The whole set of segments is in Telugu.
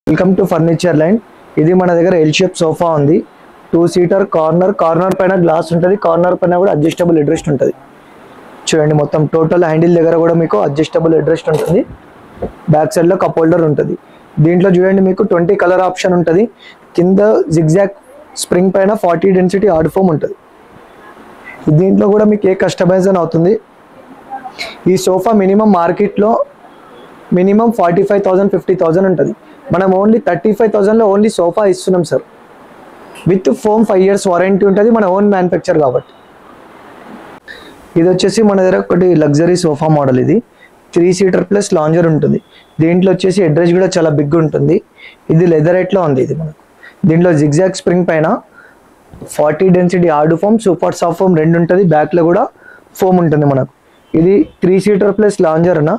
Welcome to furniture line. ఇది మన దగ్గర ఎల్ షేప్ సోఫా ఉంది. 2 సీటర్ కార్నర్ పైన గ్లాస్ ఉంటుంది, కార్నర్ పైన కూడా అడ్జస్టబుల్ హెడ్ రెస్ట్ ఉంటుంది. చూడండి, మొత్తం టోటల్ హ్యాండిల్ దగ్గర కూడా మీకు అడ్జస్టబుల్ హెడ్ రెస్ట్ ఉంటుంది. బ్యాక్ సైడ్ లో కప్ హోల్డర్ ఉంటుంది. దీంట్లో చూడండి మీకు 20 కలర్ ఆప్షన్ ఉంటుంది. కింద జిగ్జాగ్ స్ప్రింగ్ పైన 40 డెన్సిటీ హార్డ్ ఫోమ్ ఉంటుంది. దీంట్లో కూడా మీకు ఏ కస్టమైజేషన్ అవుతుంది. ఈ సోఫా మినిమం మార్కెట్లో మినిమం 45,000 50,000 ఉంటుంది. మనం ఓన్లీ 35,000లో ఓన్లీ సోఫా ఇస్తున్నాం sir. With foam 5 years warranty ఉంటుంది, మన ఓన్ మ్యానుఫ్యాక్చర్ కాబట్టి. ఇది వచ్చేసి మన దగ్గర ఒకటి లగ్జరీ సోఫా మోడల్. ఇది 3 సీటర్ ప్లస్ లాంజర్ ఉంటుంది. దీంట్లో వచ్చేసి అడ్రస్ కూడా చాలా బిగ్ ఉంటుంది. ఇది లెదర్ ఎట్లో ఉంది. ఇది మనకు దీంట్లో జిగ్జాగ్ స్ప్రింగ్ పైన 40 density hard foam, super soft foam రెండు ఉంటుంది. బ్యాక్లో కూడా ఫోమ్ ఉంటుంది మనకు. ఇది 3 సీటర్ ప్లస్ లాంజర్ అన్న.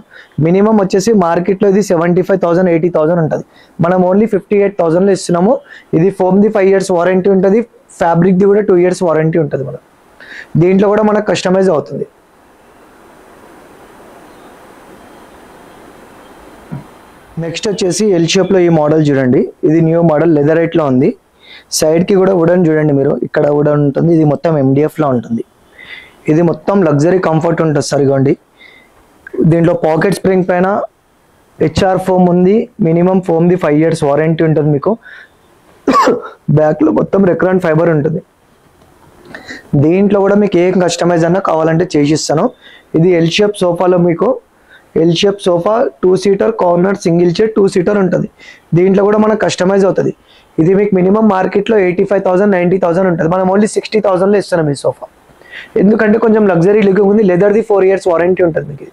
మినిమం వచ్చేసి మార్కెట్లో ఇది 75,000 80,000 ఉంటుంది. మనం ఓన్లీ 58,000లో ఇస్తున్నాము. ఇది ఫోమ్ది 5 years వారంటీ ఉంటుంది, ఫ్యాబ్రిక్ది కూడా 2 years వారంటీ ఉంటుంది. మనకు దీంట్లో కూడా మనకు కస్టమైజ్ అవుతుంది. నెక్స్ట్ వచ్చేసి ఎల్ షేప్లో ఈ మోడల్ చూడండి. ఇది న్యూ మోడల్, లెదర్ ఎట్లో ఉంది. సైడ్కి కూడా వుడన్ చూడండి మీరు, ఇక్కడ వుడన్ ఉంటుంది. ఇది మొత్తం MDFలో ఉంటుంది. ఇది మొత్తం లగ్జరీ కంఫర్ట్ ఉంటుంది సార్. ఇగోండి, దీంట్లో పాకెట్ స్ప్రింగ్ పైన HR ఫోమ్ ఉంది. మినిమం ఫోమ్ది 5 years వారంటీ ఉంటుంది మీకు. బ్యాక్లో మొత్తం రెక్రాన్ ఫైబర్ ఉంటుంది. దీంట్లో కూడా మీకు ఏం కస్టమైజ్ అన్నా కావాలంటే చేసిస్తాను. ఇది ఎల్ షేప్ సోఫాలో మీకు L shape sofa 2 seater corner single chair 2 seater ఉంటుంది. దీంట్లో కూడా మనకు కస్టమైజ్ అవుతుంది. ఇది మీకు మినిమం మార్కెట్లో 85,000 90,000 ఉంటుంది. మనం ఓన్లీ 60,000లో ఇస్తున్నాం ఈ సోఫా. ఎందుకంటే కొంచెం లగ్జరీ లుక్ ఉంది. లెదర్ది 4 years వారంటీ ఉంటుంది మీకు.